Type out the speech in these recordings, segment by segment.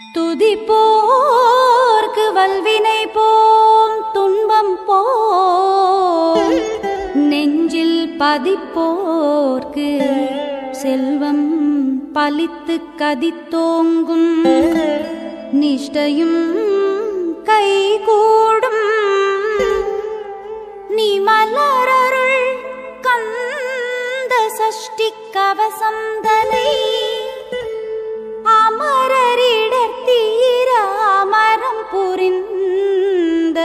துதிப்போர்க்கு வல்வினை போம் துன்பம் போம், நெஞ்சில் பதிப்போர்க்கு செல்வம் பலித்து கதித்தோங்கும், நிஷ்டையும் கைகூடும். நீ மலரருள் கந்த சஷ்டி கவசம் தனை அமரரிடத்தீர அமரம் புரிந்த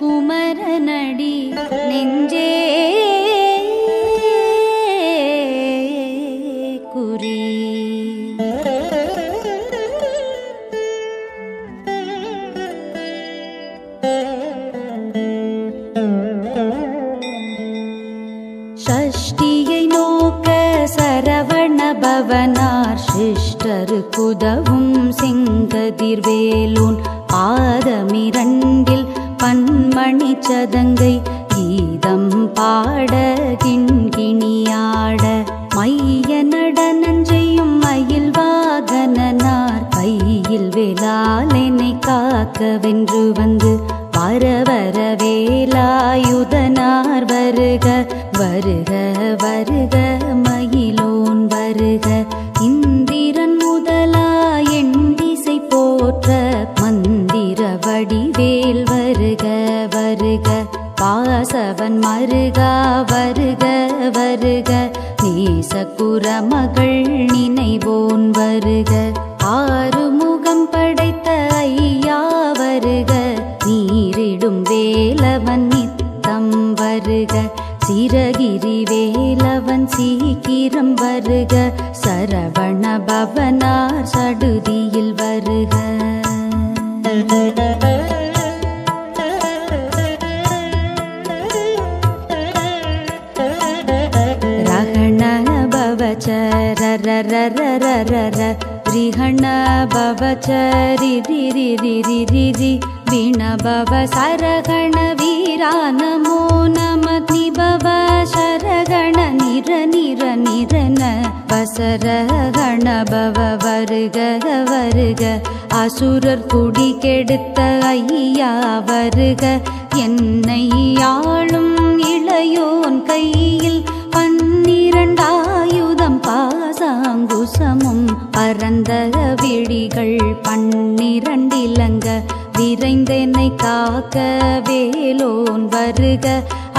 குமரனடி நெஞ்சே குறி. ஷஷ்டியை நோக்க சரவண பவனார் சிஷ்டருக்குதவும் செங்கதிர்வேலூன் பாதமிரண்டில் பன்மணி சதங்கை கீதம் பாட கிண்கிணியாட மைய நடனஞ்செய்யும் மயில் வாகனனார் கையில் வேலாலெனை காக்க வென்று வந்து வர வர வேலாயுதனார் வருக வருக வருக மயிலோன் வருக. இந்திரன் முதலா எண்டிசை போற்ற மந்திர வடிவேல் வருக வருக. வாசவன் மருகா வருக வருக, நேசகுரமகள் நினைவோன் வருக. ஆறுமுகம் படைத்த ஐயா வருக, நீரிடும் வேலவன் நித்தம் வருக. சிரகிரி வேலவன் சீக்கிரம் வருக, சரவண பவனார் சடுதியில் வருக. ரஹண பவச்சரரரரரர ரிஹண பவச்சரிரிரிரிரிரி விணபவ சரகண வீரா நமோ நம நிபவ சரகண நிர நிர நிரன வசரகண பவ வருக வருக. அசுரர் குடி கெடுத்த ஐயா வருக, என்னை ஆளும் இளையோன் கையில் 12 ஆயுதம் பாசாங்குசமும் பரந்த விழிகள் 12 இலங்க விரைந்தென்னை காக்க வேலோன் வருக.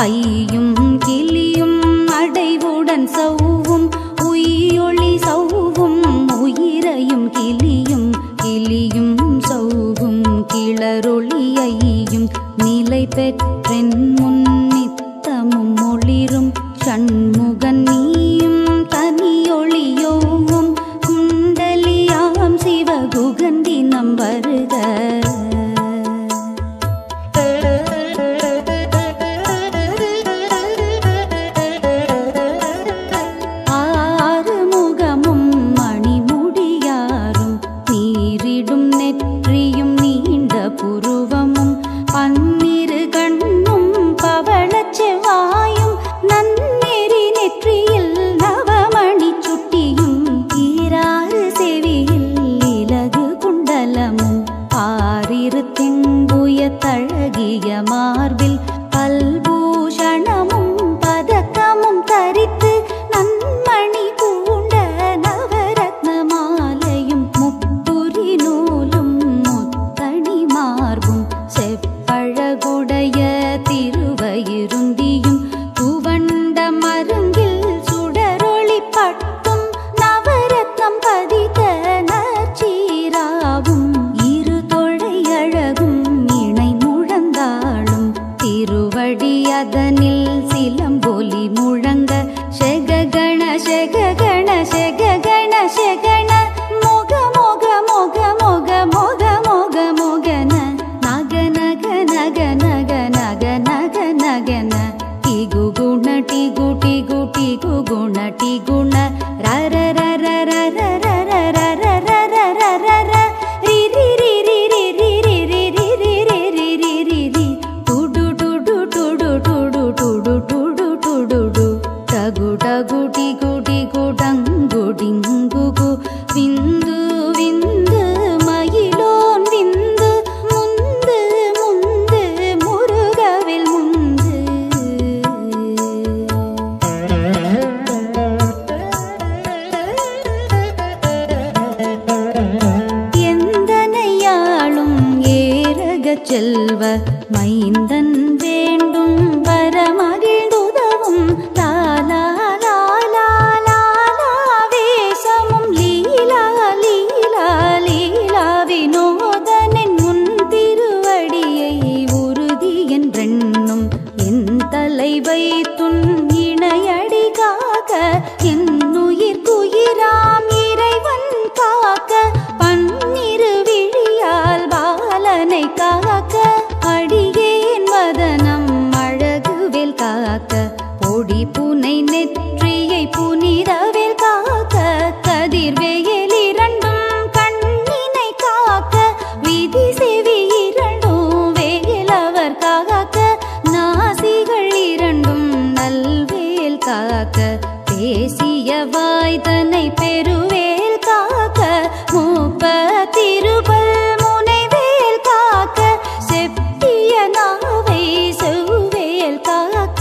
ஐயும் கிளியும் அடைவுடன் சௌவும் உயிரொளி சௌவும் உயிரையும் கிளியும் கிளியும் சௌவும் கிளரொளி ஐயும் நிலை பெற்றென் முன் நித்தமும் ஒளிரும் சண்முகன் நீயும் தனியொளியோவும் குண்டலியாம் சிவகுகந்தினம் வருக. ஆறுமுகமும் மணிமுடியாரும் நீரிடும் நெற்றியும் நீண்ட புருவமும் 12 கண்ணும் பவளச் செவ்வாயும் நன்னெறி நெற்றியில் நவமணி சுட்டியும் ஈராறு செவியில் இலகு குண்டலமும் செல்வ மைந்தன் வேண்டும் வரமகிழ்ந்துதவும் லாலா லாலா லாலா வேஷமும் லீலா லீலா லீலா வினோதனின் முன் திருவடியை உறுதி என்றெண்ணும் என் தலை வைத்துன் இணையடி காக்க என்னுயிர் குயிராம் இறைவன் காக்க பன்னிரு விழியால் பாலனை காக்க அடியேன் வதனம் அழகுவேல் காக்க பொடி புனை நெற்றியை புனிதவேல் காக்க கதிர்வேல் இரண்டும் கண்ணினை காக்க விதி செவி இரண்டும் வேலவர் காக்க நாசிகள் இரண்டும் நல்வேல் காக்க பேசிய வாய்தனை பெருவேல் காக்க மூப்ப திருபல் முனைவேல் காக்க செப்பிய நாவை செவ்வேல் காக்க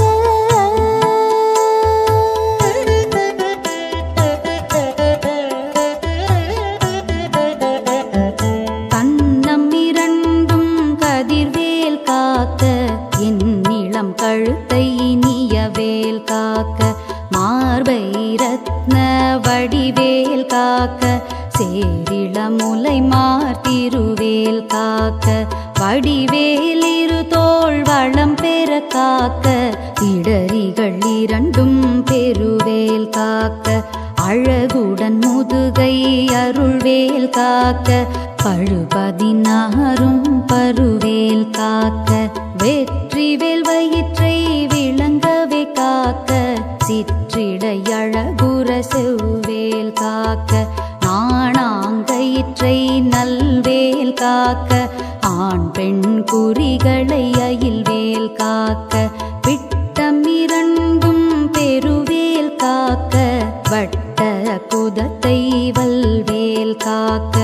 கண்ணம் இரண்டும் கதிர்வேல் காக்க என் இளம் கழுத்தை இனியவேல் காக்க மார்பை ரத்ன வடிவேல் காக்க சேரிளமுலை மார்த்திருவேல் காக்க வடிவேல் இரு தோள் வளம் பெற காக்க இடரிகள் இரண்டும் பெருவேல் காக்க அழகுடன் முதுகை அருள்வேல் காக்க பழுபதினாரும் பருவேல் காக்க வெற்றிவேல் வயிற்றை விளங்கவே காக்க சிற்றிடை அழகுற செவ்வேல் காக்க நாணாங்கயிற்றை நல்வேல் காக்க ஆண் பெண் குறிகளை அயில்வேல் காக்க விட்டம் இரண்டும் பெருவேல் காக்க வட்ட குதத்தை வல்வேல் காக்க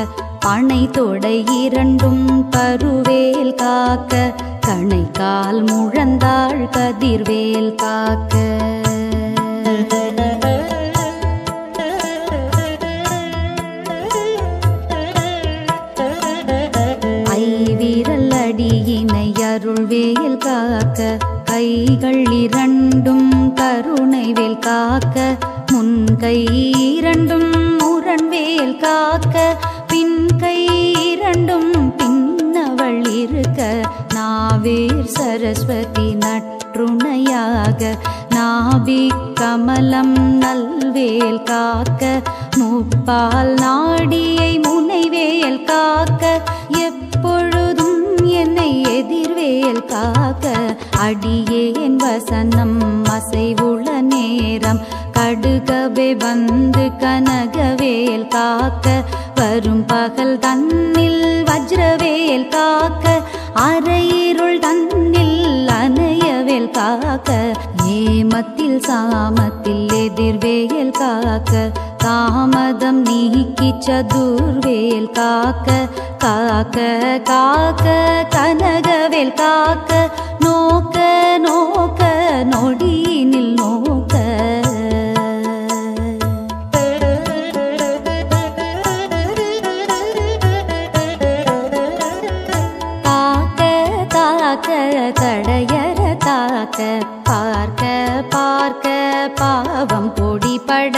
பனை தொடை இரண்டும் பருவேல் காக்க கணை கால் முழந்தாள் கதிர்வேல் காக்க ஐவிரல் அடியினை அருள்வேல் காக்க கைகள் இரண்டும் கருணைவேல் காக்க முன்கை இரண்டும் முரண்வேல் காக்க பின்கை இரண்டும் பின்னவள் இருக்க நாவேர் சரஸ்வதி நற்றுணையாக நாபி கமலம் நல்வேல் காக்க முப்பால் நாடியை முனைவேல் காக்க எப்பொழுதும் என்னை எதிர்வேல் காக்க அடியேன் வசனம் அசைவுள்ள நேரம் கடுகவே வந்து கனகவேல் காக்க வரும் பகல் தன்னில் வஜ்ரவேல் காக்க அரையிருள் தன்னில் அணையவேல் காக்க ஏமத்தில் சாமத்தில் எதிர்வேல் காக்க தாமதம் நீக்கி சதுர்வேல் காக்க காக்க காக்க கனகவேல் காக்க நோக்க நோக்க நொடியினில் நோக்க தடையற தாக்க பார்க்க பார்க்க பாவம் பொடிபட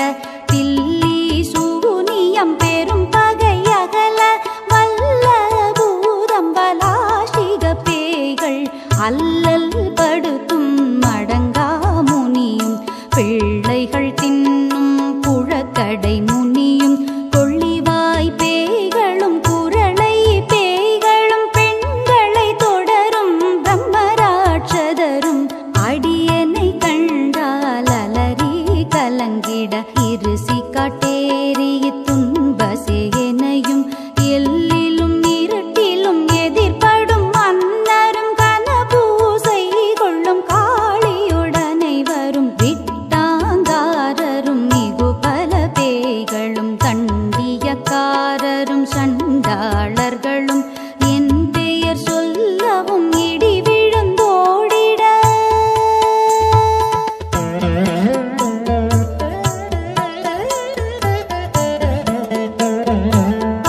பில்லி சூனியம் பெரும் பகை அகல வல்ல பூதம் வலாஷிக பேய்கள் அல்லல் படுத்தும் மடங்கா முனியும் பிள்ளைகள் தின்னும் புழக்கடை முனியும் கொள்ளிவாய் பேய்களும் குரளை பேய்களும் பெண்களை தொடரும் பிரம்மராட்சதரும் அடியனை கண்டால் அலறி கலங்கிட இருசி காட்டேறி துன்ப சேனையும் எல்லிலும் இருட்டிலும் எதிர்படும் மன்னரும் கனபூசை கொள்ளும் காளியுடனை வரும் விட்டாங்காரரும் மிகு பல பேய்களும் தண்டியக்காரரும் சண்டாளர்களும் என் பெயர் சொல்லவும் இடி விழுந்தோடிட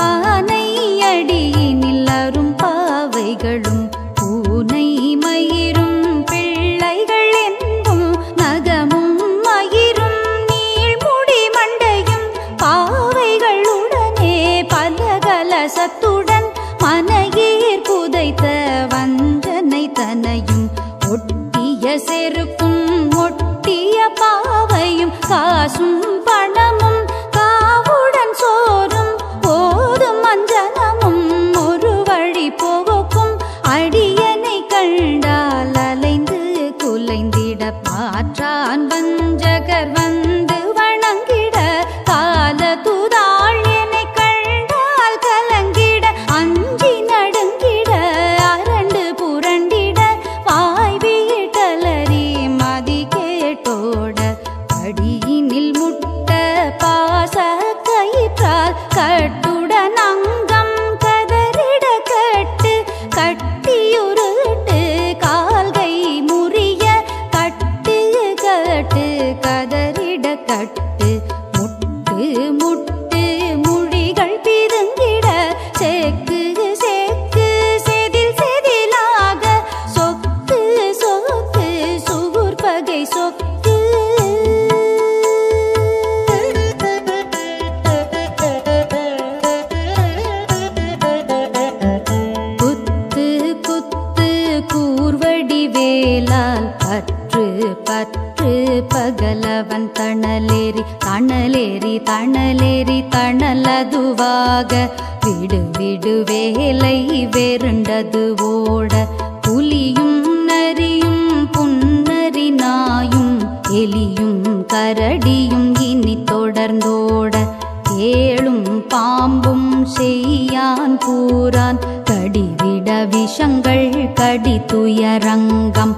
ஆனை அடியினில் அரும் பாவைகளும் பரவசத்துடன் மனையீர் புதைத்த வஞ்சனை தனையும் ஒட்டிய செருக்கும் ஒட்டிய பாவையும் காசும் பணமும் காவுடன் சோறும் போதும் அஞ்சனமும் ஒரு வழி போகும் அடியனை கண்டால் அலைந்து குலைந்திட பாற்றான் வஞ்சகர் வந்து வணங்கிட கால துதாள் என்னை கண்டால் கலங்கிட அஞ்சி நடுங்கிட அரண்டு புரண்டிட வாய் வீட்டலறி மதி கேட்டோட படியினில் முட்ட பாச கயிற்றால் கட்டுடன் அங்கம் கதறிட கட்டு கட்டியுருட்டு கால்கை முறிய கட்டு கட்டு கதறிட கட்டு முட்டு முட்டு முழிகள் பிதுங்கிட சேக்கு சேக்கு செதில் செதிலாக சொக்கு சொக்கு சுகுர்பகை சொக்கு குத்து குத்து கூர்வடி வேலால் பற்று பற்று பகலவன் தணலேறி தணலேறி தணலேறி தணலதுவாக விடு விடு வேலை வெருண்டது ஓட புலியும் நரியும் புன்னரி நாயும் எலியும் கரடியும் இனி தொடர்ந்தோட ஏழும் பாம்பும் செய்யான் கூறான் கடிவிட விஷங்கள் கடி துயரங்கம்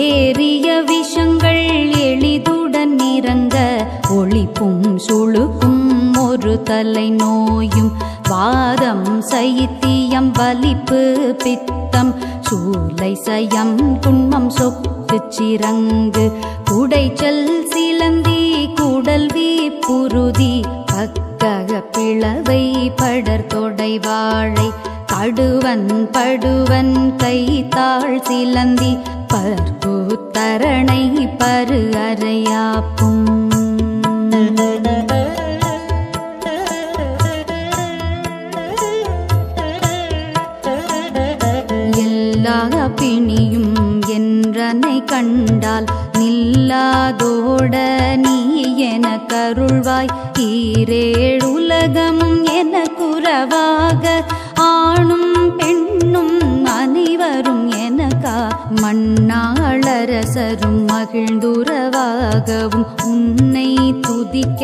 ஏறிய விஷங்கள் எளிதுடன் இறங்க ஒளிப்பும் சுழுக்கும் ஒரு தலை நோயும் வாதம் சைத்தியம் வலிப்பு பித்தம் சூலை சயம் குன்மம் சொக்கு சிறங்கு குடைச்சல் சிலந்தி குடல்வி புருதி பக்கக பிளவை படர் தொடை வாழை கடுவன் படுவன் கைத்தாள் சிலந்தி பற்புத்தரணை பரு அறையாப்பும் எல்லா பிணியும் என்றனை கண்டால் நில்லாதோட நீ என கருள்வாய் ஈரேழுலகமும் என குறவாக ஆணும் பெண்ணும் அனைவரும் எனக்கா மண்ணாளரசரும் மகிழ்ந்துறவாகவும் உன்னை துதிக்க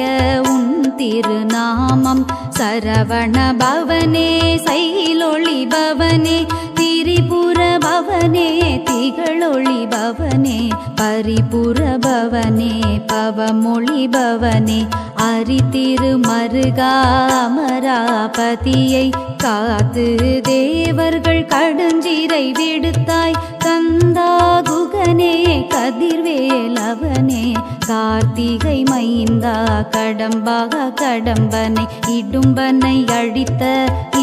உன் திருநாமம் சரவண பவனே சைலொளி பவனே திரிபுர பவனே திகழொளி பவனே பரிபுர பவனே பவமொழி பவனே அரிதிரு மருகா அமராபதியை காத்து தேவர்கள் கடுஞ்சிறை விடுத்தாய் கந்தா குகனே கதிர்வேலவனே கார்த்திகை மைந்தா கடம்பாக கடம்பனை இடும்பனை அழித்த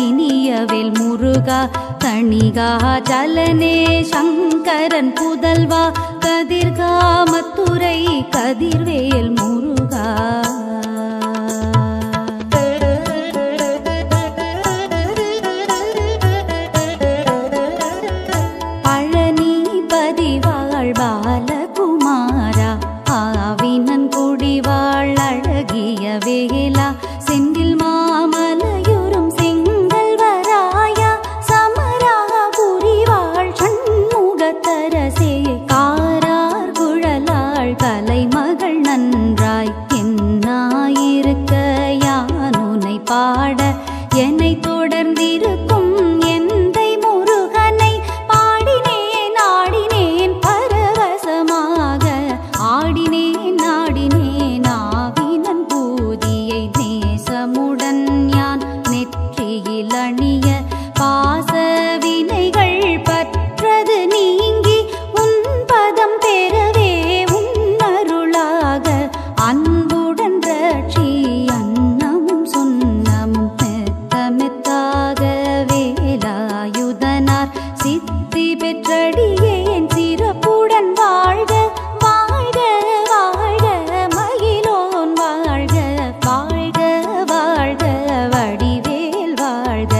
இனியவேல் முருகா தணிகா சலனே சங்கரன் புதல்வா கதிர்காமத்துரை கதிர்வேல் முருகா பழனிபதி வாழ் பாலகுமாரா ஆவினன் குடிவாழ் அழகிய வேலா செந்தில் மாமலையுறும் செங்கல்வராயா சமராபுரி வாழ் சண்முகத்தரசே காரார் குழலாள் கலைமகள் நன்றாய் என்னாயிருக்க யானுனை பாட என்னை தொடர்ந்திருக்கும் எந்தை முருகனை பாடினேன் ஆடினேன் பரவசமாக ஆடினேன் ஆடினேன் ஆவினன் பூதியை நேசமுடன் யான் நெற்றியில் அணிய பாச வினைகள் பற்றது நீங்கி உன் பதம் பெறவே உன் அருளாக அன்புடன் ரட்சி அன்னமும் சொன்னமும் மெத்த மெத்தாக வேலாயுதனார் சித்தி பெற்றடியேன் சிறப்புடன் வாழ்க வாழ்க வாழ்க மகிழோன் வாழ்க வாழ்க வாழ்க வடிவேல் வாழ்க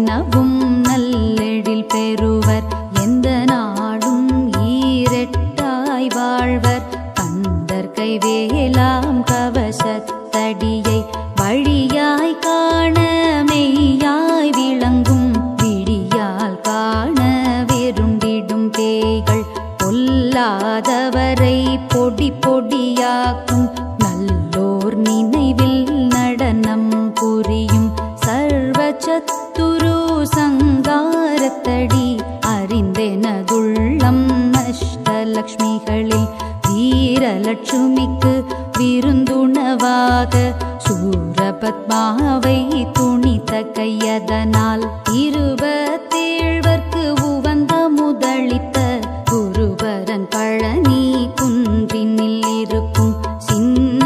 வினவும் நல்லெழில் பெறுவர் எந்த நாடும் ஈரெட்டாய் வாழ்வர் கந்தர் கைவேலாம் கவசத்தடியை வழியாய் காண மெய்யாய் விளங்கும் விழியால் காண வெருண்டிடும் பேய்கள் பொல்லாதவரை பொடி பொடியாக்கும் நல்லோர் நினைவில் நடனம் புரியும் சர்வ சத்துரு சங்காரத்தடி அறிந்தெனதுள்ளம் அஷ்டலக்ஷ்மிகளில் வீரலட்சுமிக்கு விருந்துணவாக சூரபத்மாவை துணித்த கையதனால் 27 உவந்த முதலித்த குருபரன் பழனி குன்றினில் இருக்கும் சின்ன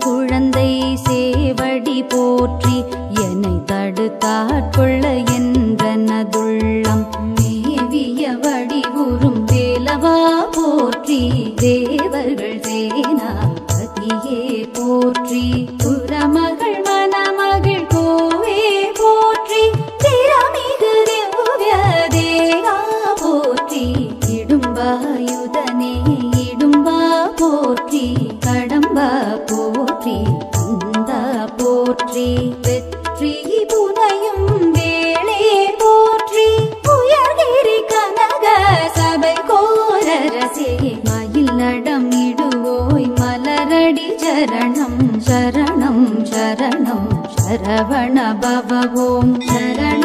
குழந்தை சேவடி போற்றி என்னை தடுத்தாட்கொள்ள என்றனதுள்ளம் மேவிய வடிவுறும் வேலவா போற்றி தேவர்கள் சேனாபதியே போற்றி புறமகள் மணமகள் கோவே போற்றி திறமிகு திவ்ய தேவா போற்றி இடும்பாயுதனே இடும்பா போற்றி கடம்பா போற்றி கந்தா போற்றி வெற்றி புனையும் வேளே போற்றி உயர்கிரி கனக சபை கோரரசே மயில் நடம் இடுவோய் மலரடி சரணம் சரணம் சரணம் சரவண பவ ஓம் சரண